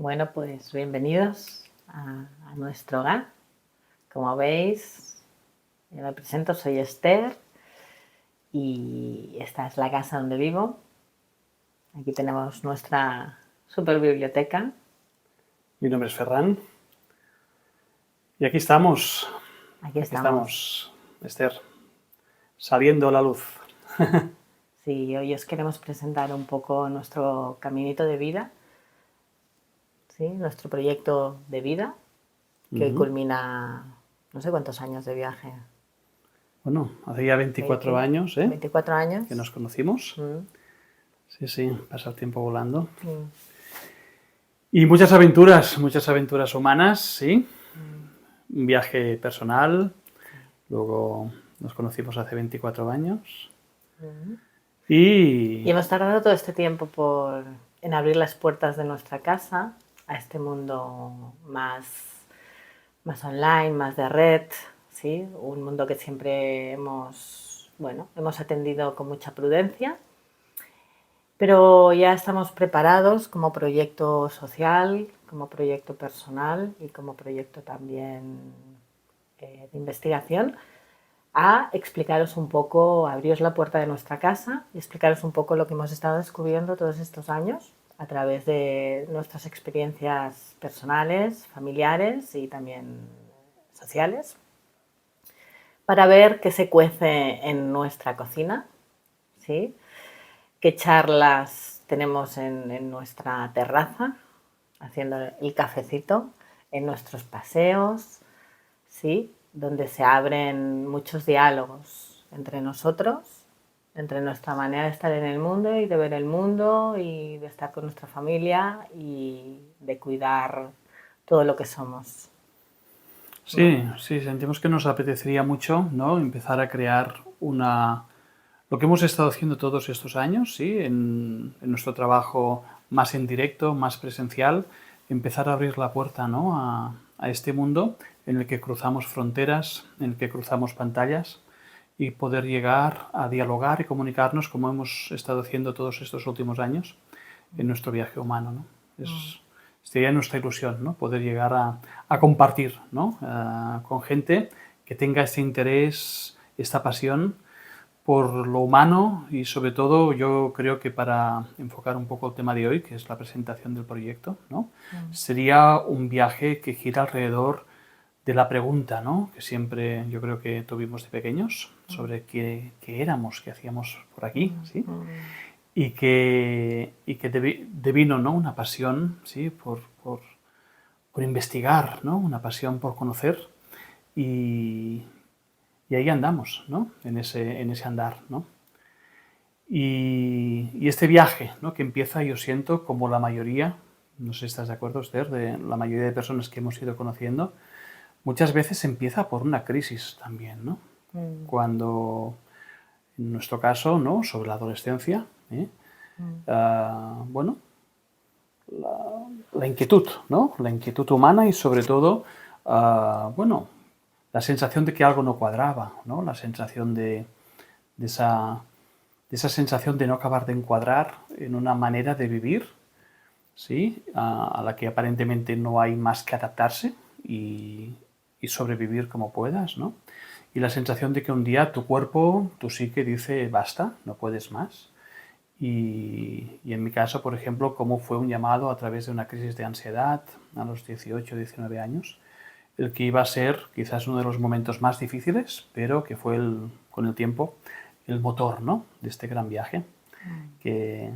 Bueno, pues bienvenidos a nuestro hogar. Como veis, yo me presento, soy Esther y esta es la casa donde vivo. Aquí tenemos nuestra super biblioteca. Mi nombre es Ferran y aquí estamos. Aquí Aquí estamos. estamos, Esther, saliendo a la luz. Sí, hoy os queremos presentar un poco nuestro caminito de vida, ¿sí? Nuestro proyecto de vida, que hoy culmina no sé cuántos años de viaje. Bueno, hace ya 24 ¿20? años, 24 que nos años. conocimos. Mm, Sí, pasa el tiempo volando. mm, Y muchas aventuras humanas, sí. Un viaje personal. sí. Luego nos conocimos hace 24 años. Mm. Y Y hemos tardado todo este tiempo en abrir las puertas de nuestra casa a este mundo más online, más de red, ¿sí? Un mundo que siempre hemos atendido con mucha prudencia, pero ya estamos preparados como proyecto social, como proyecto personal y como proyecto también de investigación a explicaros un poco, abriros la puerta de nuestra casa y explicaros un poco lo que hemos estado descubriendo todos estos años a través de nuestras experiencias personales, familiares y también sociales, para ver qué se cuece en nuestra cocina, ¿sí? Qué charlas tenemos en nuestra terraza, haciendo el cafecito, en nuestros paseos, ¿sí? Donde se abren muchos diálogos entre nosotros, entre nuestra manera de estar en el mundo y de ver el mundo y de estar con nuestra familia y de cuidar todo lo que somos, ¿no? sí, sentimos que nos apetecería mucho, ¿no? Empezar a crear lo que hemos estado haciendo todos estos años, ¿sí? En nuestro trabajo más en directo, más presencial, empezar a abrir la puerta, ¿no? a este mundo en el que cruzamos fronteras, en el que cruzamos pantallas y poder llegar a dialogar y comunicarnos como hemos estado haciendo todos estos últimos años en nuestro viaje humano, ¿no? Sería nuestra ilusión, ¿no? Poder llegar a compartir, ¿no? Con gente que tenga este interés, esta pasión por lo humano y sobre todo yo creo que para enfocar un poco el tema de hoy, que es la presentación del proyecto, ¿no? Sería un viaje que gira alrededor de la pregunta, ¿no? Que siempre yo creo que tuvimos de pequeños sobre qué éramos, qué hacíamos por aquí, ¿sí? Y que devino, ¿no? Una pasión, ¿sí? Por investigar, ¿no? Una pasión por conocer y, y ahí andamos, ¿no? En ese andar, ¿no? Y este viaje, ¿no? Que empieza, yo siento, como la mayoría, no sé si estás de acuerdo, Esther, de la mayoría de personas que hemos ido conociendo, muchas veces empieza por una crisis también, ¿no? Cuando, en nuestro caso, ¿no? Sobre la adolescencia, bueno, la inquietud, ¿no? La inquietud humana y sobre todo, bueno, la sensación de que algo no cuadraba, ¿no? La sensación de esa sensación de no acabar de encuadrar en una manera de vivir, ¿sí? A la que aparentemente no hay más que adaptarse y sobrevivir como puedas, ¿no? Y la sensación de que un día tu cuerpo, tu psique dice basta, no puedes más. Y en mi caso, por ejemplo, cómo fue un llamado a través de una crisis de ansiedad a los 18, 19 años, el que iba a ser quizás uno de los momentos más difíciles, pero que fue con el tiempo el motor, ¿no? De este gran viaje, que,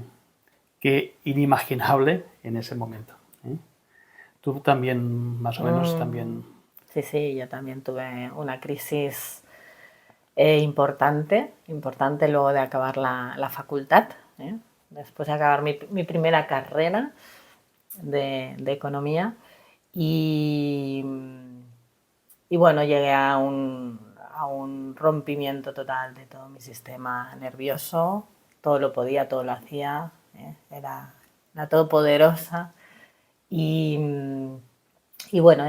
que inimaginable en ese momento, ¿eh? Tú también, más o menos, también... Sí, sí, yo también tuve una crisis importante luego de acabar la facultad, ¿eh? Después de acabar mi primera carrera de economía y, y bueno, llegué a un rompimiento total de todo mi sistema nervioso, todo lo podía, todo lo hacía, era todopoderosa y, y bueno,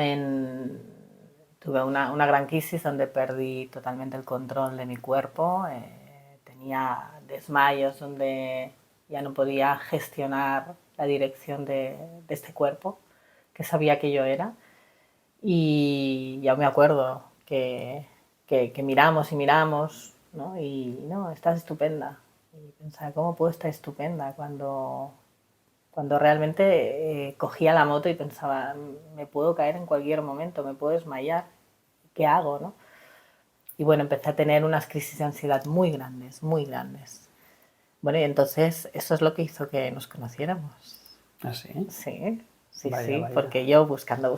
tuve una gran crisis donde perdí totalmente el control de mi cuerpo, tenía desmayos donde ya no podía gestionar la dirección de este cuerpo sabía que yo era. Y ya me acuerdo que miramos y miramos, ¿no? Y no, estás estupenda. Y pensaba, ¿cómo puedo estar estupenda cuando realmente cogía la moto y pensaba, me puedo caer en cualquier momento, me puedo desmayar, ¿qué hago, no? Y bueno, empecé a tener unas crisis de ansiedad muy grandes, muy grandes. Bueno, y entonces eso es lo que hizo que nos conociéramos. ¿Ah, sí? Sí, sí, Vaya, sí, vaya. porque yo buscando,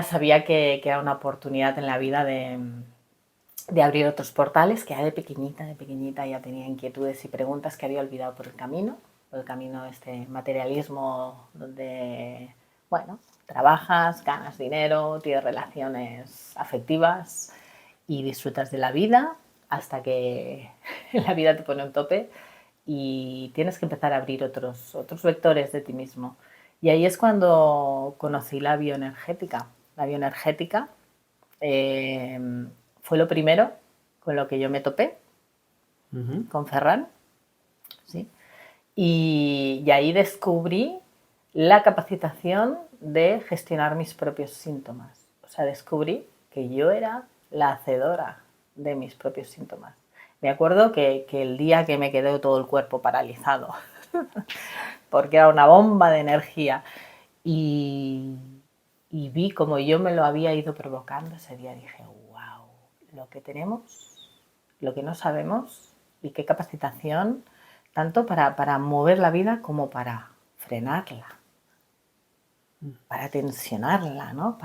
sabía que era una oportunidad en la vida de abrir otros portales, que ya de pequeñita ya tenía inquietudes y preguntas que había olvidado por el camino de este materialismo donde, bueno, trabajas, ganas dinero, tienes relaciones afectivas y disfrutas de la vida hasta que la vida te pone un tope y tienes que empezar a abrir otros vectores de ti mismo. Y ahí es cuando conocí la bioenergética. La bioenergética fue lo primero con lo que yo me topé, con Ferran, ¿sí? Y ahí descubrí la capacitación de gestionar mis propios síntomas. O sea, descubrí que yo era la hacedora de mis propios síntomas. Me acuerdo que el día que me quedó todo el cuerpo paralizado, porque era una bomba de energía, y vi como yo me lo había ido provocando ese día, dije, wow, lo que tenemos, lo que no sabemos y qué capacitación, tanto para mover la vida como para frenarla, para tensionarla, ¿no?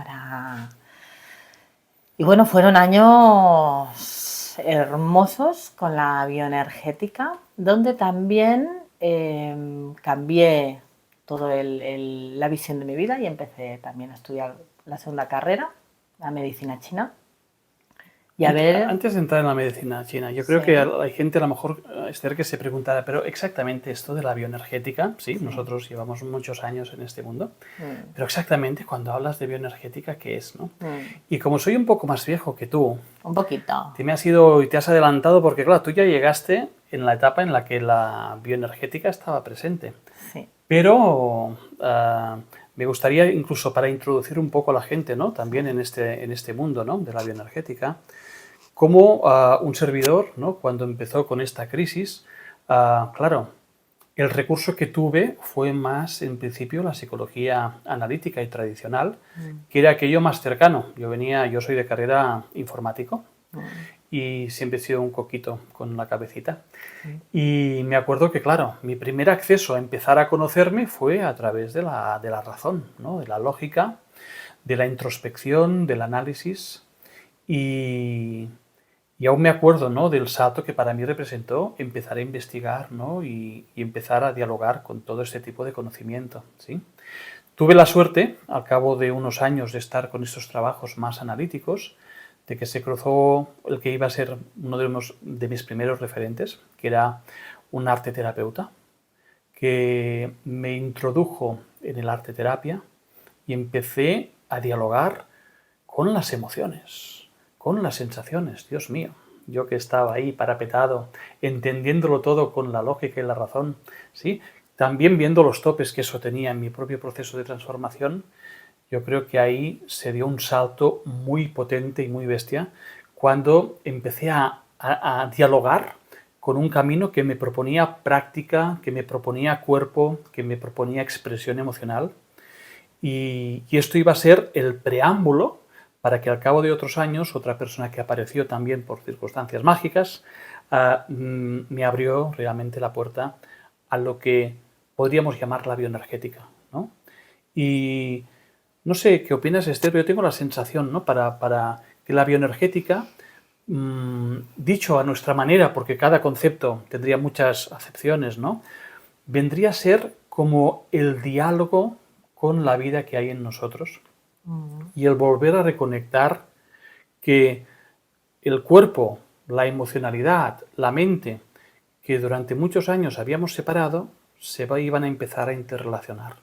Y bueno, fueron años hermosos con la bioenergética, donde también cambié toda la visión de mi vida y empecé también a estudiar la segunda carrera, la medicina china. Y a ver... Antes de entrar en la medicina china, yo creo que hay gente a lo mejor, Esther, que se preguntará, pero exactamente esto de la bioenergética, sí, nosotros llevamos muchos años en este mundo, pero exactamente cuando hablas de bioenergética, ¿qué es, no? Y como soy un poco más viejo que tú, un poquito, te has adelantado porque, claro, tú ya llegaste en la etapa en la que la bioenergética estaba presente. Sí. Pero me gustaría, incluso para introducir un poco a la gente, ¿no? También en este mundo, ¿no? De la bioenergética, como un servidor, ¿no? Cuando empezó con esta crisis, claro, el recurso que tuve fue más, en principio, la psicología analítica y tradicional, que era aquello más cercano. Yo soy de carrera informático y siempre he sido un coquito con la cabecita. Y me acuerdo que, claro, mi primer acceso a empezar a conocerme fue a través de la razón, ¿no? De la lógica, de la introspección, del análisis. Y aún me acuerdo, ¿no? Del salto que para mí representó empezar a investigar, ¿no? y empezar a dialogar con todo este tipo de conocimiento, ¿sí? Tuve la suerte, al cabo de unos años de estar con estos trabajos más analíticos, de que se cruzó el que iba a ser uno de mis primeros referentes, que era un arte terapeuta, que me introdujo en el arte terapia y empecé a dialogar con las emociones, con las sensaciones. Dios mío, yo que estaba ahí parapetado, entendiéndolo todo con la lógica y la razón, ¿sí? También viendo los topes que eso tenía en mi propio proceso de transformación, yo creo que ahí se dio un salto muy potente y muy bestia cuando empecé a dialogar con un camino que me proponía práctica, que me proponía cuerpo, que me proponía expresión emocional. Y esto iba a ser el preámbulo para que al cabo de otros años otra persona que apareció también por circunstancias mágicas me abrió realmente la puerta a lo que podríamos llamar la bioenergética, ¿no? Y no sé qué opinas, Esther, pero yo tengo la sensación, ¿no? Para que la bioenergética, dicho a nuestra manera, porque cada concepto tendría muchas acepciones, ¿no? Vendría a ser como el diálogo con la vida que hay en nosotros y el volver a reconectar que el cuerpo, la emocionalidad, la mente, que durante muchos años habíamos separado, iban a empezar a interrelacionar.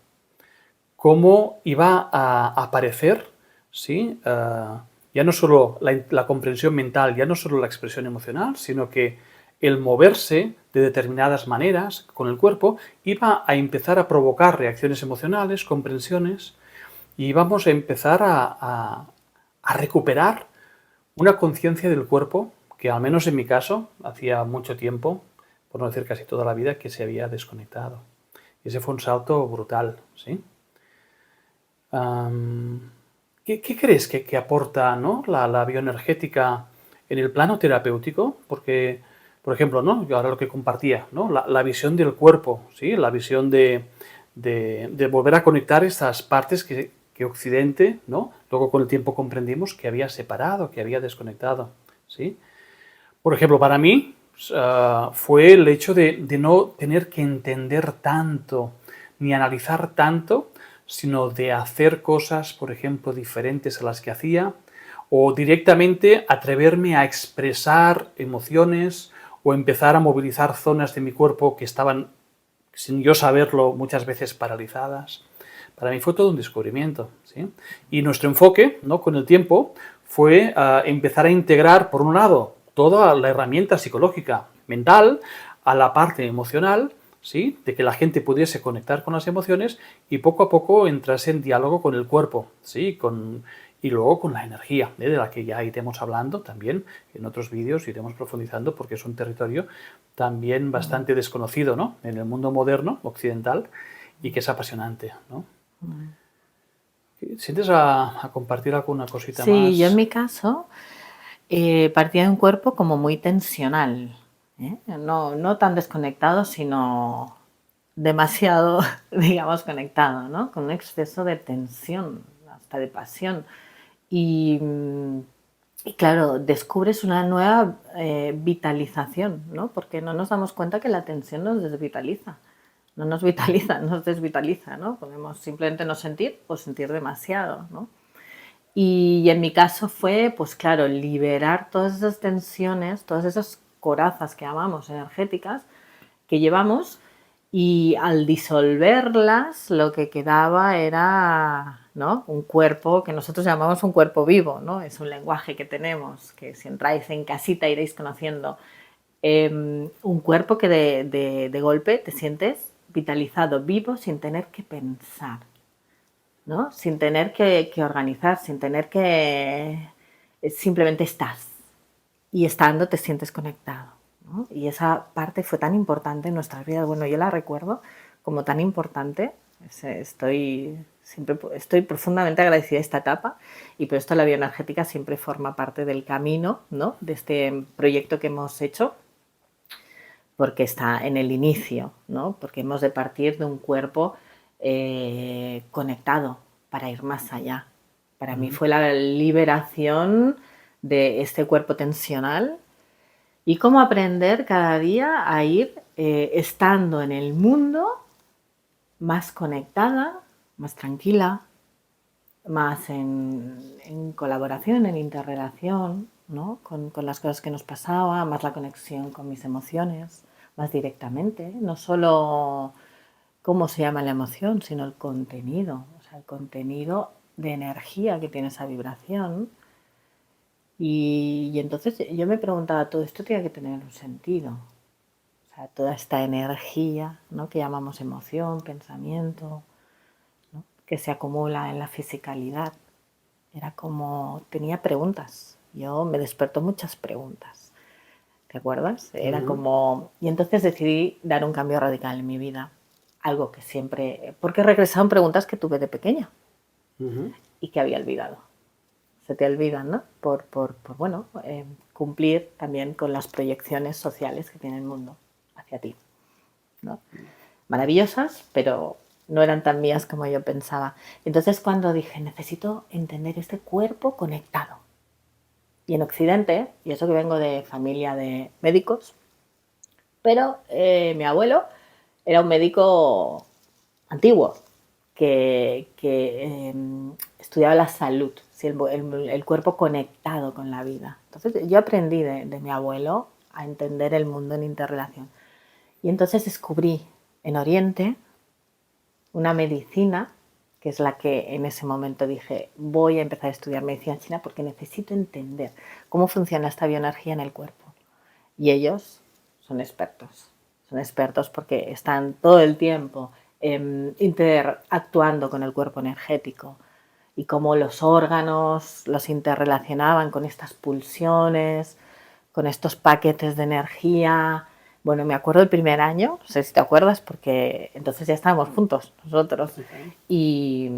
Cómo iba a aparecer, ¿sí? Ya no solo la comprensión mental, ya no solo la expresión emocional, sino que el moverse de determinadas maneras con el cuerpo iba a empezar a provocar reacciones emocionales, comprensiones, y vamos a empezar a recuperar una conciencia del cuerpo que, al menos en mi caso, hacía mucho tiempo, por no decir casi toda la vida, que se había desconectado. Y ese fue un salto brutal, ¿sí? ¿Qué crees que aporta, ¿no?, la bioenergética en el plano terapéutico? Porque, por ejemplo, ¿no?, yo ahora lo que compartía, ¿no?, la visión del cuerpo, ¿sí?, la visión de volver a conectar estas partes que Occidente, ¿no?, luego con el tiempo comprendimos que había separado, que había desconectado, ¿sí? Por ejemplo, para mí fue el hecho de no tener que entender tanto ni analizar tanto, sino de hacer cosas, por ejemplo, diferentes a las que hacía, o directamente atreverme a expresar emociones o empezar a movilizar zonas de mi cuerpo que estaban, sin yo saberlo, muchas veces paralizadas. Para mí fue todo un descubrimiento, ¿sí? Y nuestro enfoque, ¿no?, con el tiempo fue empezar a integrar, por un lado, toda la herramienta psicológica mental a la parte emocional, ¿sí?, de que la gente pudiese conectar con las emociones y poco a poco entrase en diálogo con el cuerpo, ¿sí?, y luego con la energía, de la que ya iremos hablando también en otros vídeos, iremos profundizando porque es un territorio también bastante desconocido, ¿no?, en el mundo moderno, occidental, y que es apasionante, ¿no? ¿Sientes a compartir alguna cosita Sí, yo en más? mi caso partía de un cuerpo como muy tensional, ¿eh? No tan desconectado, sino demasiado, digamos, conectado, ¿no? Con un exceso de tensión, hasta de pasión. Y, y claro, descubres una nueva vitalización, ¿no? Porque no nos damos cuenta que la tensión nos desvitaliza. No nos vitaliza, nos desvitaliza, ¿no? Podemos simplemente no sentir o sentir demasiado, ¿no? Y en mi caso fue, pues claro, liberar todas esas tensiones, todas esas corazas que llamamos energéticas que llevamos, y al disolverlas lo que quedaba era, ¿no?, un cuerpo que nosotros llamamos un cuerpo vivo, ¿no? Es un lenguaje que tenemos, que si entráis en casita iréis conociendo. Un cuerpo que de golpe te sientes vitalizado, vivo, sin tener que pensar, ¿no?, sin tener que organizar, sin tener que... Simplemente estás. Y estando te sientes conectado, ¿no? Y esa parte fue tan importante en nuestras vidas. Bueno, yo la recuerdo como tan importante. Estoy profundamente agradecida de esta etapa, y por esto la bioenergética siempre forma parte del camino, ¿no?, de este proyecto que hemos hecho, porque está en el inicio, ¿no?, porque hemos de partir de un cuerpo conectado para ir más allá. Para mí fue la liberación de este cuerpo tensional y cómo aprender cada día a ir estando en el mundo más conectada, más tranquila, más en colaboración, en interrelación, ¿no?, con las cosas que nos pasaba, más la conexión con mis emociones, más directamente, no solo cómo se llama la emoción, sino el contenido, o sea, el contenido de energía que tiene esa vibración. Y entonces yo me preguntaba, todo esto tiene que tener un sentido. O sea, toda esta energía, ¿no?, que llamamos emoción, pensamiento, ¿no?, que se acumula en la fisicalidad. Era como, tenía preguntas. Yo me despertó muchas preguntas. ¿Te acuerdas? Era como... Y entonces decidí dar un cambio radical en mi vida. Algo que siempre... Porque regresaron preguntas que tuve de pequeña y que había olvidado. Se te olvidan, ¿no? Por bueno, cumplir también con las proyecciones sociales que tiene el mundo hacia ti, ¿no? Maravillosas, pero no eran tan mías como yo pensaba. Entonces, cuando dije, necesito entender este cuerpo conectado. Y en Occidente, y eso que vengo de familia de médicos, pero mi abuelo era un médico antiguo que estudiaba la salud, ¿sí?, el cuerpo conectado con la vida. Entonces yo aprendí de mi abuelo a entender el mundo en interrelación. Y entonces descubrí en Oriente una medicina que es la que en ese momento dije, voy a empezar a estudiar medicina china porque necesito entender cómo funciona esta bioenergía en el cuerpo. Y ellos son expertos. Son expertos porque están todo el tiempo interactuando con el cuerpo energético y cómo los órganos los interrelacionaban con estas pulsiones, con estos paquetes de energía. Bueno, me acuerdo el primer año, no sé si te acuerdas, porque entonces ya estábamos juntos nosotros. Y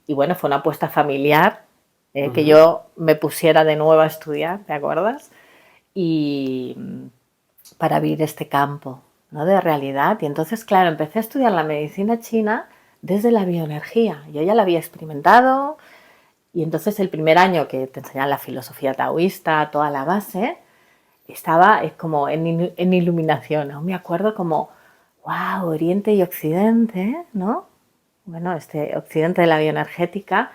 bueno, fue una apuesta familiar, que yo me pusiera de nuevo a estudiar, ¿te acuerdas? Y para abrir este campo, ¿no?, de realidad. Y entonces, claro, empecé a estudiar la medicina china desde la bioenergía. Yo ya la había experimentado y entonces el primer año que te enseñan la filosofía taoísta, toda la base, estaba como en iluminación. Aún me acuerdo como, wow, Oriente y Occidente, ¿no? Bueno, este Occidente de la bioenergética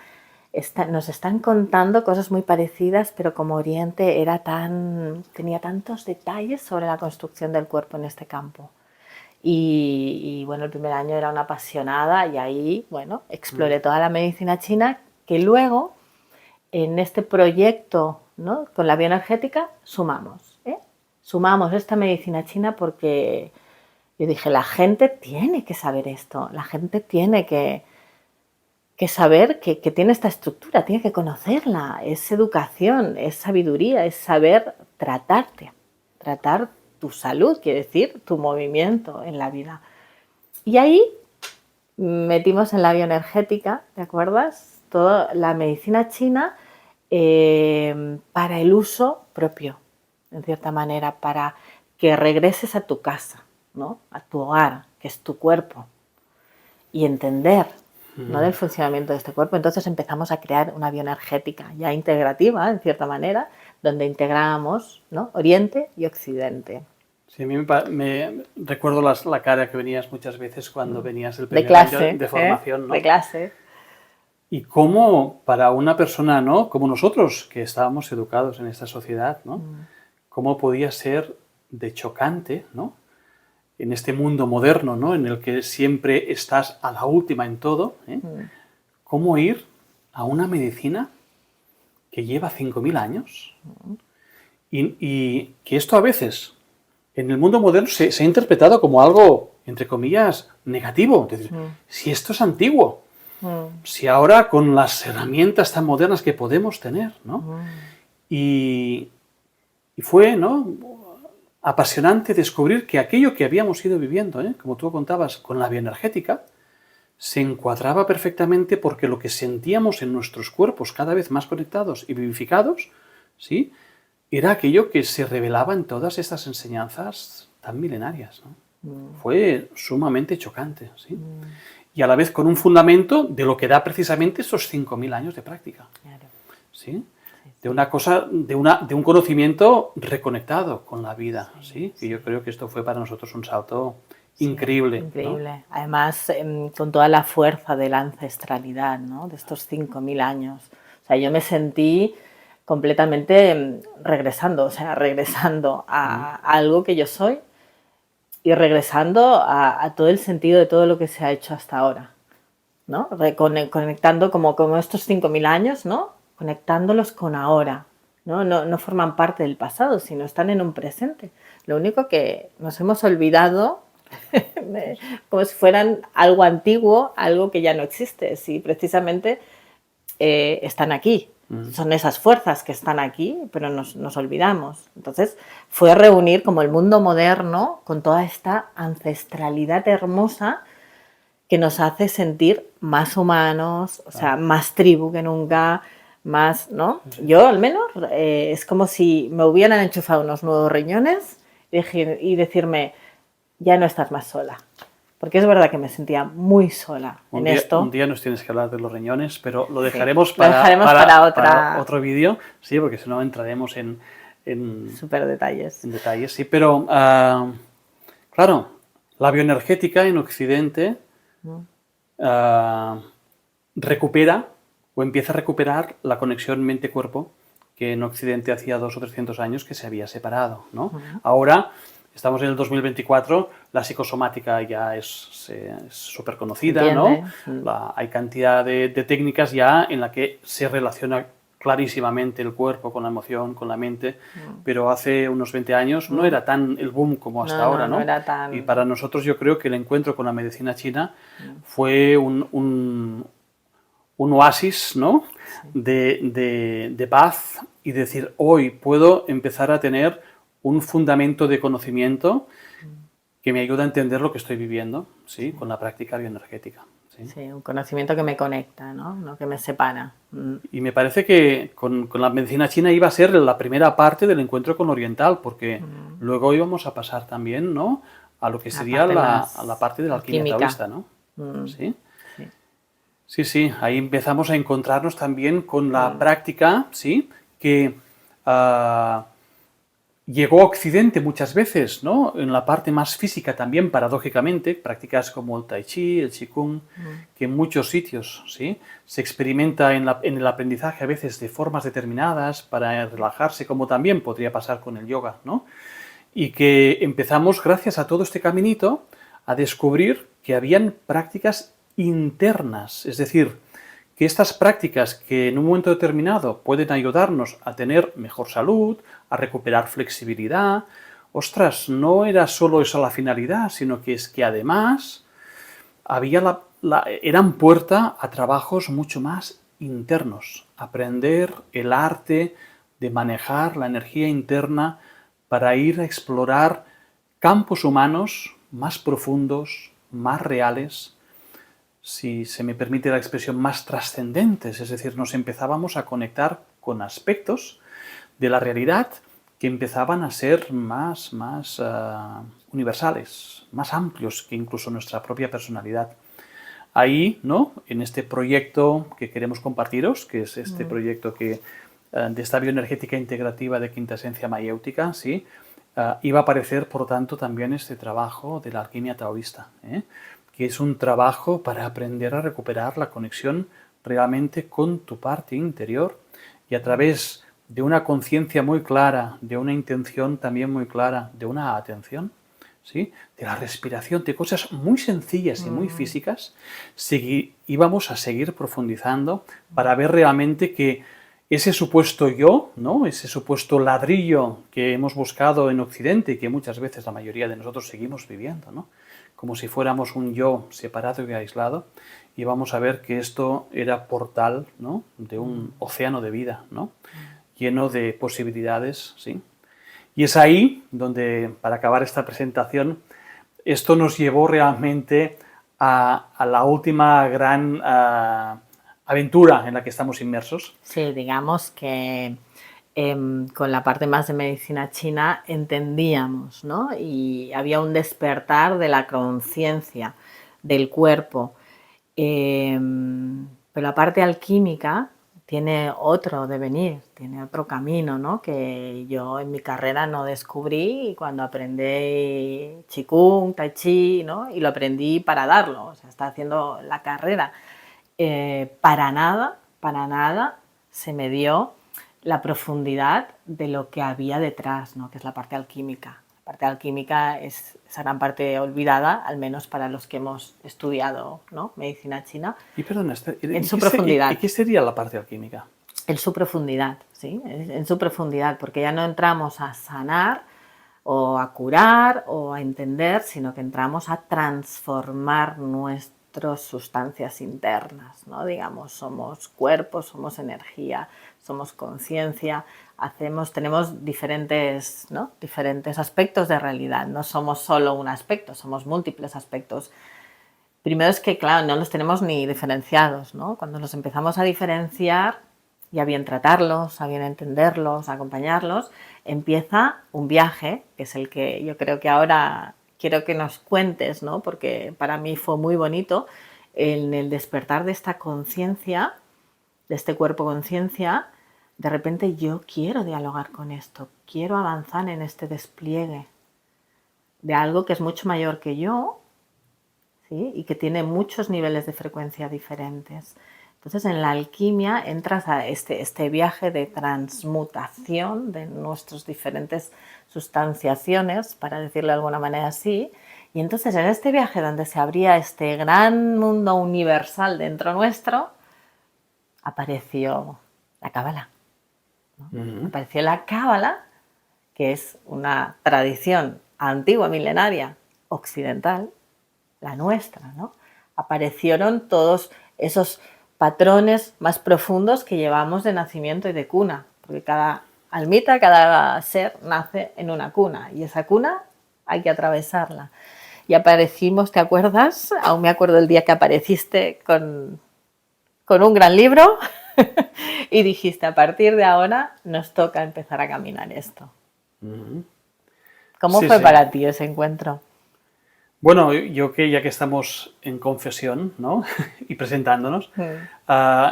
nos están contando cosas muy parecidas, pero como Oriente tenía tantos detalles sobre la construcción del cuerpo en este campo. Y bueno, el primer año era una apasionada y ahí, bueno, exploré toda la medicina china, que luego en este proyecto, ¿no?, con la bioenergética sumamos. Sumamos esta medicina china porque yo dije, la gente tiene que saber esto, la gente tiene que saber que tiene esta estructura, tiene que conocerla, es educación, es sabiduría, es saber tratar tu salud, quiere decir, tu movimiento en la vida. Y ahí metimos en la bioenergética, ¿te acuerdas? Toda la medicina china para el uso propio, en cierta manera, para que regreses a tu casa, ¿no?, a tu hogar, que es tu cuerpo, y entender, ¿no?, del funcionamiento de este cuerpo. Entonces empezamos a crear una bioenergética ya integrativa, en cierta manera, donde integrábamos, ¿no?, Oriente y Occidente. Sí, a mí me recuerdo la cara que venías muchas veces cuando venías el primer de clase, año de formación, ¿no? De clase. Y cómo para una persona, ¿no?, como nosotros, que estábamos educados en esta sociedad, ¿no?, cómo podía ser de chocante, ¿no?, en este mundo moderno, ¿no?, en el que siempre estás a la última en todo, cómo ir a una medicina que lleva 5.000 años y que esto a veces en el mundo moderno se ha interpretado como algo, entre comillas, negativo. Es decir, si esto es antiguo, si ahora con las herramientas tan modernas que podemos tener, ¿no? Y fue, ¿no?, apasionante descubrir que aquello que habíamos ido viviendo, como tú contabas, con la bioenergética, se encuadraba perfectamente porque lo que sentíamos en nuestros cuerpos cada vez más conectados y vivificados, ¿sí?, era aquello que se revelaba en todas estas enseñanzas tan milenarias, ¿no? Fue sumamente chocante, ¿sí? Y a la vez con un fundamento de lo que da precisamente esos 5.000 años de práctica. Claro. ¿Sí? De una cosa, de un conocimiento reconectado con la vida, ¿sí? Y yo creo que esto fue para nosotros un salto increíble. Increíble. ¿No? Además, con toda la fuerza de la ancestralidad, ¿no?, de estos 5.000 años. O sea, yo me sentí completamente regresando a algo que yo soy y regresando a todo el sentido de todo lo que se ha hecho hasta ahora, ¿no? Conectando como estos 5.000 años, ¿no?, conectándolos con ahora, ¿no? No forman parte del pasado, sino están en un presente. Lo único que nos hemos olvidado como si fueran algo antiguo, algo que ya no existe. Sí, precisamente están aquí. Son esas fuerzas que están aquí, pero nos olvidamos. Entonces fue reunir como el mundo moderno con toda esta ancestralidad hermosa que nos hace sentir más humanos, o sea, más tribu que nunca, más, ¿no? Sí. Yo al menos es como si me hubieran enchufado unos nuevos riñones y decirme, ya no estás más sola. Porque es verdad que me sentía muy sola en esto. Un día nos tienes que hablar de los riñones, pero lo dejaremos, sí, para otro vídeo, sí, porque si no entraremos en súper detalles. En detalles, sí, pero claro, la bioenergética en Occidente recupera o empieza a recuperar la conexión mente-cuerpo que en Occidente hacía 200 o 300 años que se había separado, ¿no? Ahora estamos en el 2024, la psicosomática ya es súper conocida, ¿no? Hay cantidad de técnicas ya en la que se relaciona clarísimamente el cuerpo con la emoción, con la mente, pero hace unos 20 años no era tan el boom como hasta ahora, ¿no? No era tan... Y para nosotros yo creo que el encuentro con la medicina china fue un oasis, ¿no? De paz y decir, hoy puedo empezar a tener un fundamento de conocimiento que me ayuda a entender lo que estoy viviendo, ¿sí? Con la práctica bioenergética. ¿Sí? Sí, un conocimiento que me conecta, ¿no? No que me separa. Y me parece que con la medicina china iba a ser la primera parte del encuentro con oriental, porque luego íbamos a pasar también, ¿no? A lo que sería a la parte de la alquimia taoísta, ¿no? ¿Sí? Sí, sí, ahí empezamos a encontrarnos también con la práctica, ¿sí? Que llegó a Occidente muchas veces, ¿no? En la parte más física también, paradójicamente, prácticas como el tai chi, el qigong, que en muchos sitios, ¿sí? Se experimenta en el aprendizaje a veces de formas determinadas para relajarse, como también podría pasar con el yoga, ¿no? Y que empezamos, gracias a todo este caminito, a descubrir que habían prácticas internas, es decir, que estas prácticas que en un momento determinado pueden ayudarnos a tener mejor salud, a recuperar flexibilidad, ostras, no era solo esa la finalidad, sino que es que además había eran puerta a trabajos mucho más internos, aprender el arte de manejar la energía interna para ir a explorar campos humanos más profundos, más reales, si se me permite la expresión, más trascendentes, es decir, nos empezábamos a conectar con aspectos de la realidad que empezaban a ser más universales, más amplios que incluso nuestra propia personalidad. Ahí, ¿no? En este proyecto que queremos compartiros, que es este proyecto que, de esta bioenergética integrativa de quinta esencia mayéutica, ¿sí? Iba a aparecer, por tanto, también este trabajo de la alquimia taoísta, que es un trabajo para aprender a recuperar la conexión realmente con tu parte interior y a través de una conciencia muy clara, de una intención también muy clara, de una atención, ¿sí? De la respiración, de cosas muy sencillas y muy físicas, íbamos a seguir profundizando para ver realmente que ese supuesto yo, ¿no? Ese supuesto ladrillo que hemos buscado en Occidente y que muchas veces la mayoría de nosotros seguimos viviendo, ¿no? Como si fuéramos un yo separado y aislado, y vamos a ver que esto era portal, ¿no? De un océano de vida, ¿no? Lleno de posibilidades, ¿sí? Y es ahí donde, para acabar esta presentación, esto nos llevó realmente a la última gran aventura en la que estamos inmersos. Sí, digamos que con la parte más de medicina china entendíamos, ¿no? Y había un despertar de la conciencia del cuerpo. Pero la parte alquímica tiene otro devenir, tiene otro camino, ¿no? Que yo en mi carrera no descubrí y cuando aprendí Qigong, Tai Chi, ¿no? Y lo aprendí para darlo, o sea, estaba haciendo la carrera. Para nada se me dio la profundidad de lo que había detrás, ¿no? Que es la parte alquímica. La parte alquímica es esa gran parte olvidada, al menos para los que hemos estudiado, ¿no? Medicina china. Y perdona, en su profundidad. ¿Y qué sería la parte alquímica? En su profundidad, ¿sí? En su profundidad, porque ya no entramos a sanar o a curar o a entender, sino que entramos a transformar nuestras sustancias internas, ¿no? Digamos, somos cuerpo, somos energía, somos conciencia, tenemos diferentes, ¿no? Diferentes aspectos de realidad, no somos solo un aspecto, somos múltiples aspectos. Primero es que, claro, no los tenemos ni diferenciados, ¿no? Cuando los empezamos a diferenciar, y a bien tratarlos, a bien entenderlos, a acompañarlos, empieza un viaje, que es el que yo creo que ahora quiero que nos cuentes, ¿no? Porque para mí fue muy bonito en el despertar de esta conciencia, de este cuerpo conciencia. De repente yo quiero dialogar con esto, quiero avanzar en este despliegue de algo que es mucho mayor que yo, ¿sí? Y que tiene muchos niveles de frecuencia diferentes. Entonces, en la alquimia entras a este viaje de transmutación de nuestras diferentes sustanciaciones, para decirlo de alguna manera así, y entonces en este viaje donde se abría este gran mundo universal dentro nuestro, apareció la Cábala, ¿no? Apareció la Cábala, que es una tradición antigua, milenaria, occidental, la nuestra, ¿no? Aparecieron todos esos patrones más profundos que llevamos de nacimiento y de cuna, porque cada almita, cada ser nace en una cuna y esa cuna hay que atravesarla. Y aparecimos, ¿te acuerdas? Aún me acuerdo el día que apareciste con un gran libro y dijiste, a partir de ahora nos toca empezar a caminar esto. ¿Cómo fue para ti ese encuentro? Bueno, yo que ya que estamos en confesión, ¿no? y presentándonos,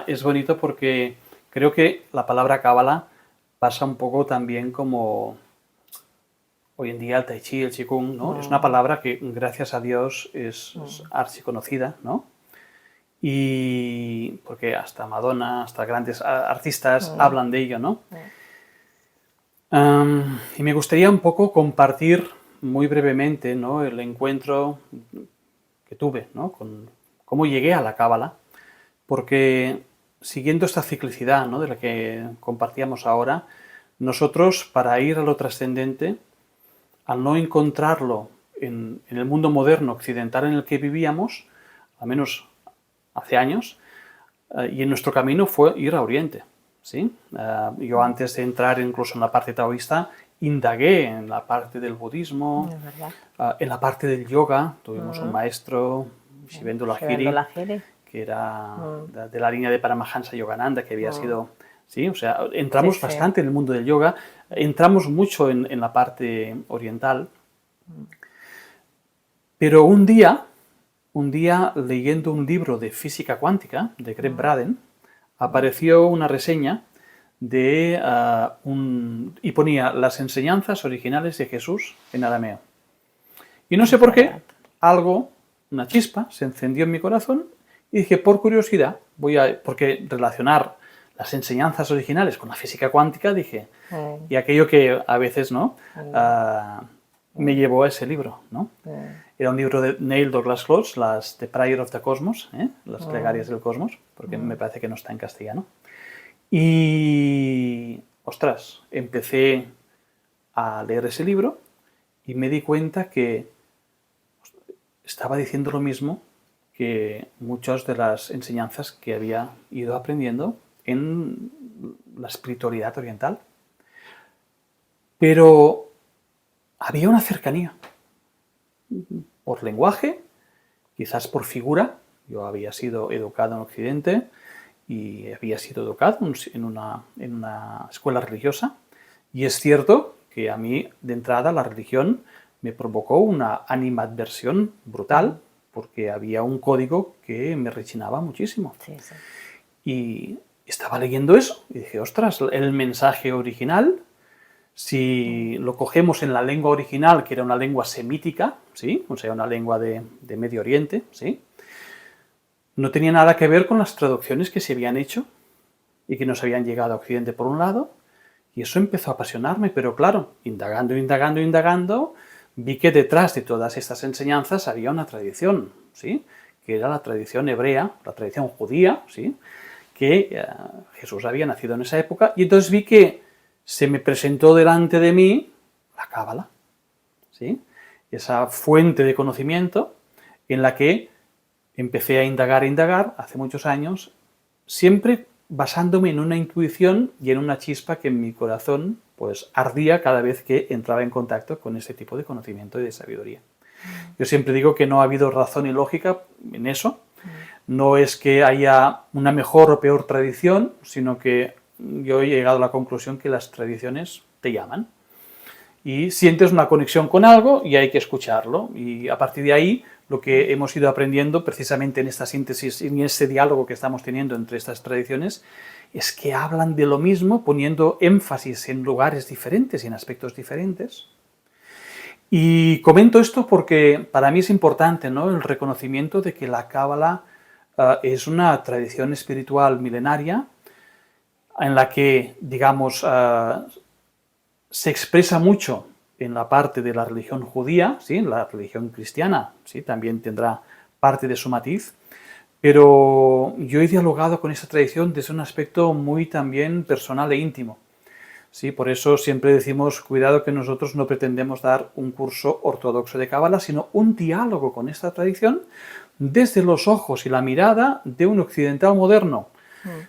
es bonito porque creo que la palabra cábala pasa un poco también como hoy en día el tai chi, el qigong, ¿no? Es una palabra que gracias a Dios es archiconocida, ¿no? Y porque hasta Madonna, hasta grandes artistas hablan de ello, ¿no? Y me gustaría un poco compartir muy brevemente, ¿no? El encuentro que tuve, ¿no? Con cómo llegué a la cábala, porque siguiendo esta ciclicidad, ¿no? de la que compartíamos ahora, nosotros para ir a lo trascendente, al no encontrarlo en el mundo moderno occidental en el que vivíamos, al menos hace años, y en nuestro camino fue ir a Oriente, ¿sí? Yo antes de entrar incluso en la parte taoísta, indagué en la parte del budismo, en la parte del yoga. Tuvimos un maestro, Shivendra Lahiri, que era de la línea de Paramahansa Yogananda, que había sido... ¿sí? O sea, entramos bastante en el mundo del yoga, entramos mucho en la parte oriental. Pero un día leyendo un libro de física cuántica, de Greg Braden, apareció una reseña de y ponía las enseñanzas originales de Jesús en arameo. Y no sé por qué, una chispa, se encendió en mi corazón y dije, por curiosidad, porque relacionar las enseñanzas originales con la física cuántica, dije, y aquello que a veces, ¿no? Me llevó a ese libro, ¿no? Era un libro de Neil Douglas Close, The Prayer of the Cosmos, las plegarias del cosmos, porque me parece que no está en castellano. Y, ostras, empecé a leer ese libro y me di cuenta que estaba diciendo lo mismo que muchas de las enseñanzas que había ido aprendiendo en la espiritualidad oriental. Pero había una cercanía. Por lenguaje, quizás por figura. Yo había sido educado en Occidente y había sido educado en una escuela religiosa. Y es cierto que a mí, de entrada, la religión me provocó una animadversión brutal porque había un código que me rechinaba muchísimo. Sí. Y estaba leyendo eso y dije, ostras, el mensaje original, si lo cogemos en la lengua original, que era una lengua semítica, ¿sí? O sea, una lengua de Medio Oriente, ¿sí? No tenía nada que ver con las traducciones que se habían hecho y que nos habían llegado a Occidente por un lado, y eso empezó a apasionarme, pero claro, indagando, vi que detrás de todas estas enseñanzas había una tradición, ¿sí? Que era la tradición hebrea, la tradición judía, ¿sí? Que Jesús había nacido en esa época, y entonces vi que se me presentó delante de mí la cábala, ¿sí? Esa fuente de conocimiento en la que empecé a indagar hace muchos años, siempre basándome en una intuición y en una chispa que en mi corazón pues ardía cada vez que entraba en contacto con ese tipo de conocimiento y de sabiduría. Yo siempre digo que no ha habido razón y lógica en eso. No es que haya una mejor o peor tradición, sino que yo he llegado a la conclusión que las tradiciones te llaman. Y sientes una conexión con algo y hay que escucharlo. Y a partir de ahí, lo que hemos ido aprendiendo precisamente en esta síntesis y en este diálogo que estamos teniendo entre estas tradiciones, es que hablan de lo mismo poniendo énfasis en lugares diferentes y en aspectos diferentes. Y comento esto porque para mí es importante, ¿no? El reconocimiento de que la cábala es una tradición espiritual milenaria en la que, digamos, se expresa mucho en la parte de la religión judía, ¿sí? La religión cristiana, ¿sí? También tendrá parte de su matiz, pero yo he dialogado con esa tradición desde un aspecto muy también personal e íntimo. Sí, por eso siempre decimos, cuidado que nosotros no pretendemos dar un curso ortodoxo de Cábala, sino un diálogo con esta tradición desde los ojos y la mirada de un occidental moderno,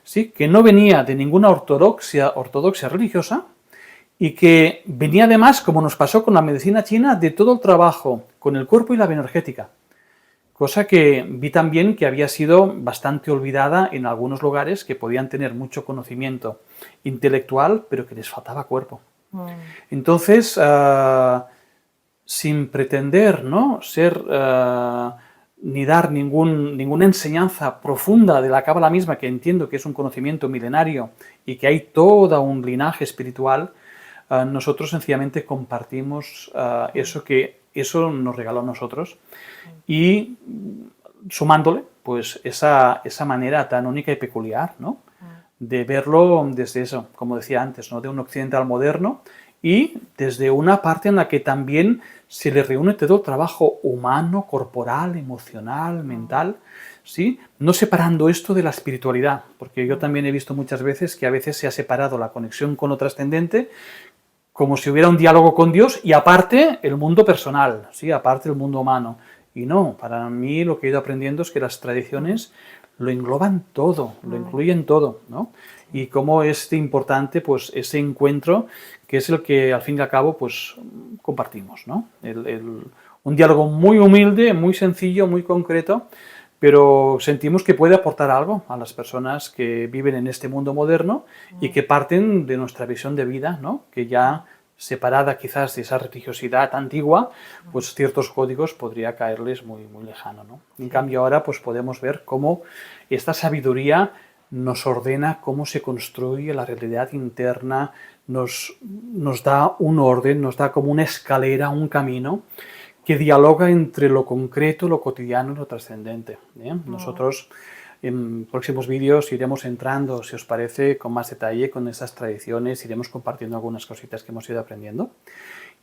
¿sí? Que no venía de ninguna ortodoxia religiosa y que venía además, como nos pasó con la medicina china, de todo el trabajo con el cuerpo y la bioenergética. Cosa que vi también que había sido bastante olvidada en algunos lugares que podían tener mucho conocimiento intelectual, pero que les faltaba cuerpo. Entonces, sin pretender, ¿no?, ser ni dar ninguna enseñanza profunda de la Cábala misma, que entiendo que es un conocimiento milenario y que hay todo un linaje espiritual, nosotros sencillamente compartimos eso nos regaló a nosotros y sumándole pues esa manera tan única y peculiar, ¿no?, de verlo desde eso, como decía antes, ¿no?, de un occidental moderno y desde una parte en la que también se le reúne todo el trabajo humano, corporal, emocional, mental, ¿sí?, no separando esto de la espiritualidad, porque yo también he visto muchas veces que a veces se ha separado la conexión con lo trascendente como si hubiera un diálogo con Dios y aparte el mundo personal, ¿sí?, aparte el mundo humano. Y no, para mí lo que he ido aprendiendo es que las tradiciones lo engloban todo, lo incluyen todo, ¿no? Y cómo es importante pues ese encuentro que es el que al fin y al cabo pues compartimos, ¿no? Un diálogo muy humilde, muy sencillo, muy concreto, pero sentimos que puede aportar algo a las personas que viven en este mundo moderno y que parten de nuestra visión de vida, ¿no?, que ya separada quizás de esa religiosidad antigua, pues ciertos códigos podría caerles muy, muy lejano, ¿no? En cambio ahora pues podemos ver cómo esta sabiduría nos ordena cómo se construye la realidad interna, nos da un orden, nos da como una escalera, un camino que dialoga entre lo concreto, lo cotidiano y lo trascendente, ¿eh? Nosotros en próximos vídeos iremos entrando, si os parece, con más detalle con esas tradiciones, iremos compartiendo algunas cositas que hemos ido aprendiendo.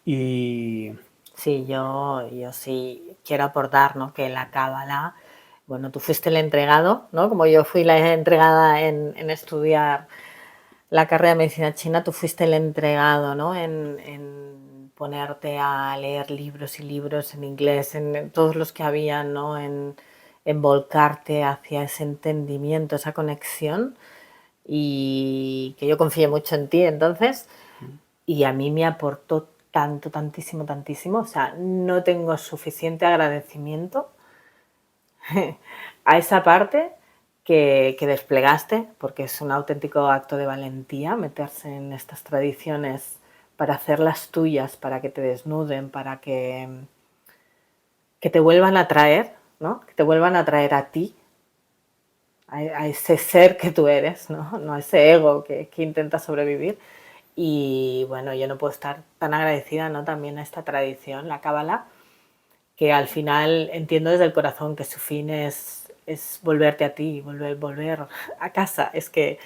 Y sí, yo sí quiero aportar, ¿no?, que la Cábala, bueno, tú fuiste el entregado, ¿no?, como yo fui la entregada en estudiar la carrera de medicina china, tú fuiste el entregado, ¿no?, en ponerte a leer libros y libros en inglés, en todos los que había, ¿no?, en volcarte hacia ese entendimiento, esa conexión, y que yo confié mucho en ti entonces, y a mí me aportó tanto, tantísimo, tantísimo, o sea, no tengo suficiente agradecimiento a esa parte que desplegaste, porque es un auténtico acto de valentía meterse en estas tradiciones para hacerlas tuyas, para que te desnuden, para que te vuelvan a traer, ¿no?, que te vuelvan a traer a ti, a ese ser que tú eres, ¿no?, a ese ego que intenta sobrevivir. Y bueno, yo no puedo estar tan agradecida, ¿no?, también a esta tradición, la Cábala, que al final entiendo desde el corazón que su fin es volverte a ti, volver a casa. Es que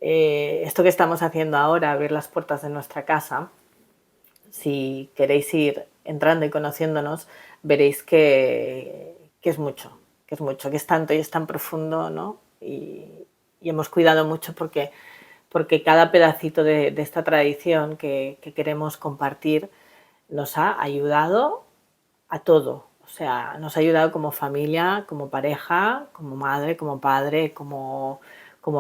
esto que estamos haciendo ahora, abrir las puertas de nuestra casa, si queréis ir entrando y conociéndonos, veréis que es mucho, que es tanto y es tan profundo, ¿no? Y hemos cuidado mucho porque cada pedacito de esta tradición que queremos compartir nos ha ayudado a todo. O sea, nos ha ayudado como familia, como pareja, como madre, como padre, como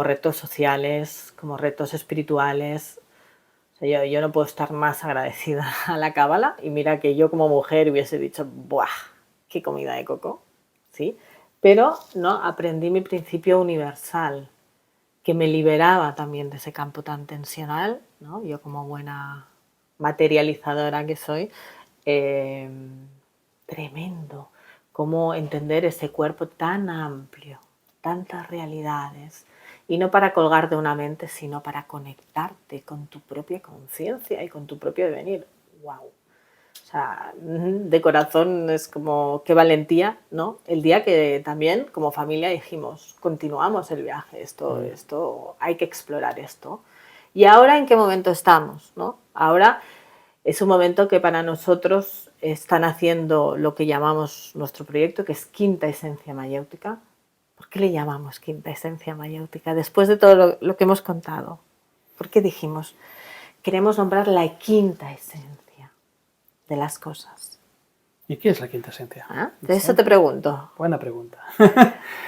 retos sociales, como retos espirituales. O sea, yo no puedo estar más agradecida a la Cábala, y mira que yo como mujer hubiese dicho, ¡buah! ¡Qué comida de coco! ¿Sí? Pero no, aprendí mi principio universal, que me liberaba también de ese campo tan tensional, ¿no? Yo como buena materializadora que soy, tremendo cómo entender ese cuerpo tan amplio, tantas realidades, y no para colgar de una mente, sino para conectarte con tu propia conciencia y con tu propio devenir. ¡Wow! O sea, de corazón es como qué valentía, ¿no? El día que también como familia dijimos, continuamos el viaje, esto hay que explorar esto. ¿Y ahora en qué momento estamos, no? Ahora es un momento que para nosotros están haciendo lo que llamamos nuestro proyecto, que es Quinta Esencia Mayéutica, ¿Por qué le llamamos quinta esencia mayéutica? Después de todo lo que hemos contado, ¿por qué dijimos, queremos nombrar la quinta esencia de las cosas? ¿Y qué es la quinta esencia? De eso te pregunto. Buena pregunta.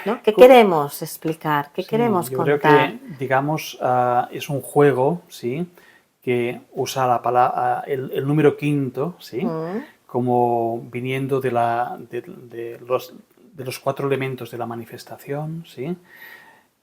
¿No? ¿Qué queremos explicar? ¿Qué queremos yo contar? Creo que, digamos, es un juego, ¿sí?, que usa la palabra, el número quinto, ¿sí?, como viniendo de los 4 elementos de la manifestación, ¿sí?,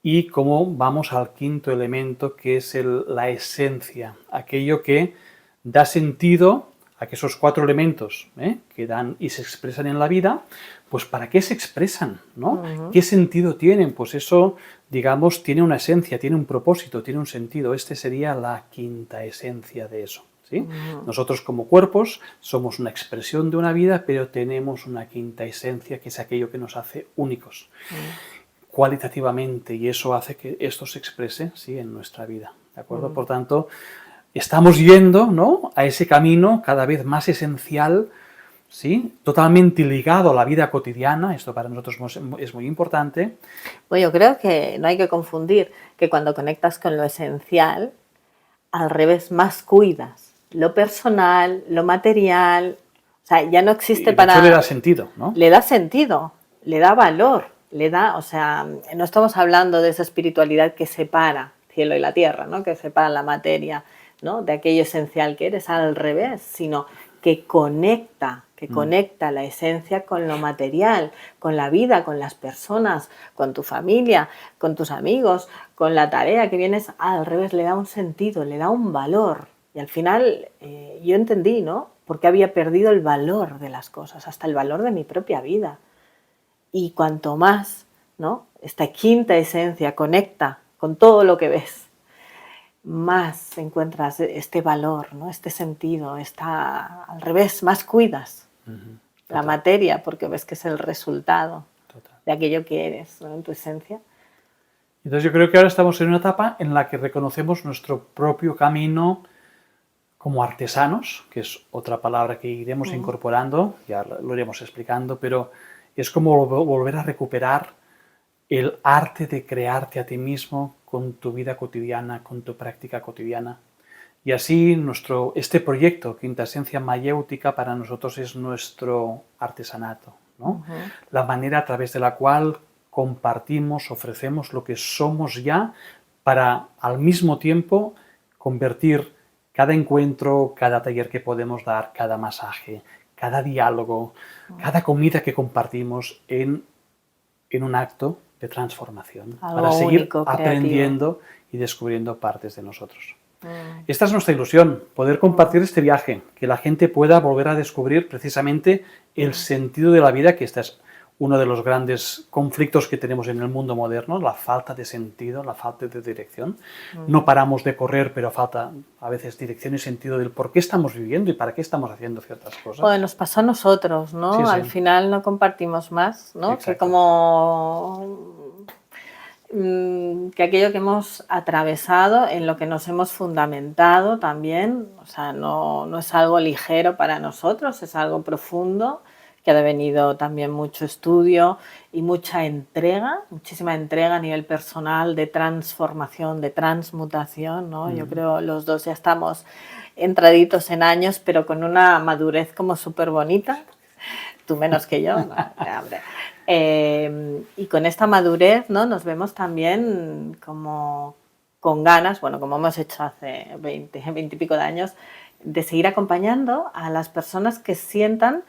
y cómo vamos al quinto elemento, que es la esencia, aquello que da sentido a que esos 4 elementos que dan y se expresan en la vida, pues ¿para qué se expresan? ¿No? ¿Qué sentido tienen? Pues eso, digamos, tiene una esencia, tiene un propósito, tiene un sentido. Este sería la quinta esencia de eso. ¿Sí? Nosotros como cuerpos somos una expresión de una vida, pero tenemos una quinta esencia, que es aquello que nos hace únicos cualitativamente, y eso hace que esto se exprese, ¿sí?, en nuestra vida. ¿De acuerdo? Por tanto, estamos yendo, ¿no?, a ese camino cada vez más esencial, ¿sí?, totalmente ligado a la vida cotidiana. Esto para nosotros es muy importante. Bueno, yo creo que no hay que confundir que cuando conectas con lo esencial, al revés, más cuidas lo personal, lo material. O sea, ya no existe y de hecho le da sentido, ¿no? Le da sentido, le da valor, le da, o sea, no estamos hablando de esa espiritualidad que separa cielo y la tierra, ¿no?, que separa la materia, ¿no?, de aquello esencial que eres, al revés, sino que conecta la esencia con lo material, con la vida, con las personas, con tu familia, con tus amigos, con la tarea que vienes, al revés, le da un sentido, le da un valor. Y al final yo entendí, ¿no?, por qué había perdido el valor de las cosas, hasta el valor de mi propia vida. Y cuanto más, ¿no?, esta quinta esencia conecta con todo lo que ves, más encuentras este valor, ¿no?, este sentido, al revés, más cuidas la materia, porque ves que es el resultado de aquello que eres, ¿no?, en tu esencia. Entonces yo creo que ahora estamos en una etapa en la que reconocemos nuestro propio camino como artesanos, que es otra palabra que iremos incorporando, ya lo iremos explicando, pero es como volver a recuperar el arte de crearte a ti mismo con tu vida cotidiana, con tu práctica cotidiana. Y así este proyecto, Quinta Esencia Mayéutica, para nosotros es nuestro artesanato, ¿no? La manera a través de la cual compartimos, ofrecemos lo que somos ya, para al mismo tiempo convertir cada encuentro, cada taller que podemos dar, cada masaje, cada diálogo, cada comida que compartimos en un acto de transformación, para seguir único, aprendiendo y descubriendo partes de nosotros. Esta es nuestra ilusión, poder compartir este viaje, que la gente pueda volver a descubrir precisamente el sentido de la vida, que este es uno de los grandes conflictos que tenemos en el mundo moderno, la falta de sentido, la falta de dirección. No paramos de correr, pero falta a veces dirección y sentido del por qué estamos viviendo y para qué estamos haciendo ciertas cosas. Bueno, nos pasó a nosotros, ¿no? Sí, sí. Al final no compartimos más, ¿no? Exacto. Que como que aquello que hemos atravesado, en lo que nos hemos fundamentado también, o sea, no es algo ligero para nosotros, es algo profundo, que ha devenido también mucho estudio y mucha entrega, muchísima entrega a nivel personal, de transformación, de transmutación, ¿no? Yo creo los dos ya estamos entraditos en años, pero con una madurez como súper bonita, tú menos que yo, no, hombre. Y con esta madurez, ¿no?, nos vemos también como con ganas, bueno, como hemos hecho hace 20 y pico de años, de seguir acompañando a las personas que sientan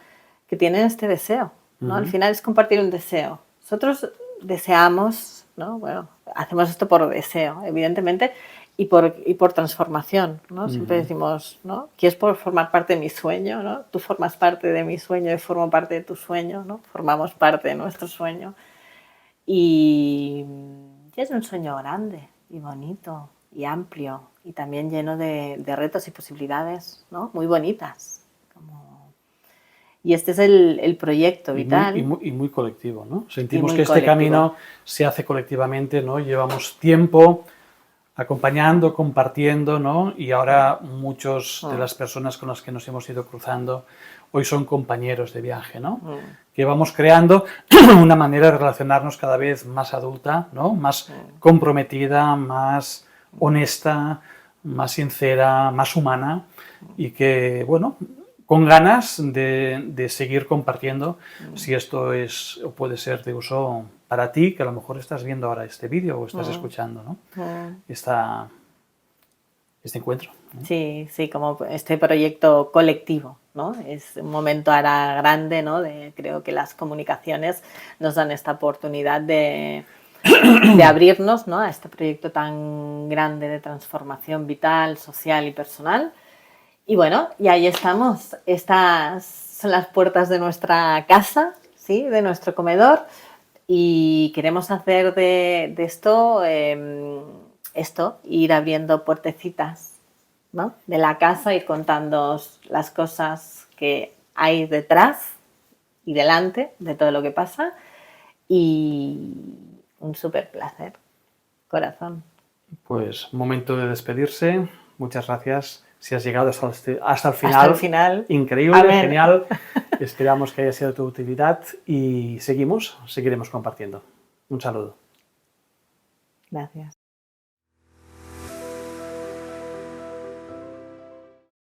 que tienen este deseo, ¿no? Al final es compartir un deseo. Nosotros deseamos, ¿no? Bueno, hacemos esto por deseo, evidentemente, y por transformación, ¿no? Siempre decimos, ¿no?, ¿quieres formar parte de mi sueño?, ¿no? Tú formas parte de mi sueño y formo parte de tu sueño, ¿no? Formamos parte de nuestro sueño. Y es un sueño grande y bonito y amplio y también lleno de retos y posibilidades, ¿no?, muy bonitas. Y este es el proyecto vital. Y muy colectivo, ¿no? Sentimos que este camino se hace colectivamente, ¿no? Llevamos tiempo acompañando, compartiendo, ¿no? Y ahora muchas de las personas con las que nos hemos ido cruzando, hoy son compañeros de viaje, ¿no? Que vamos creando una manera de relacionarnos cada vez más adulta, ¿no? Más comprometida, más honesta, más sincera, más humana y que, bueno, con ganas de seguir compartiendo si esto es o puede ser de uso para ti, que a lo mejor estás viendo ahora este vídeo o estás escuchando, ¿no? Este encuentro, ¿no? Sí, sí, como este proyecto colectivo, ¿no? Es un momento ahora grande, ¿no? Creo que las comunicaciones nos dan esta oportunidad de abrirnos, ¿no? A este proyecto tan grande de transformación vital, social y personal. Y bueno, y ahí estamos. Estas son las puertas de nuestra casa, ¿sí? De nuestro comedor. Y queremos hacer de esto, ir abriendo puertecitas, ¿no? De la casa, ir contándoos las cosas que hay detrás y delante de todo lo que pasa. Y un súper placer, corazón. Pues momento de despedirse. Muchas gracias. Si has llegado hasta el final. Hasta el final. Increíble, Amén. genial. Esperamos que haya sido de tu utilidad y seguiremos compartiendo. Un saludo. Gracias.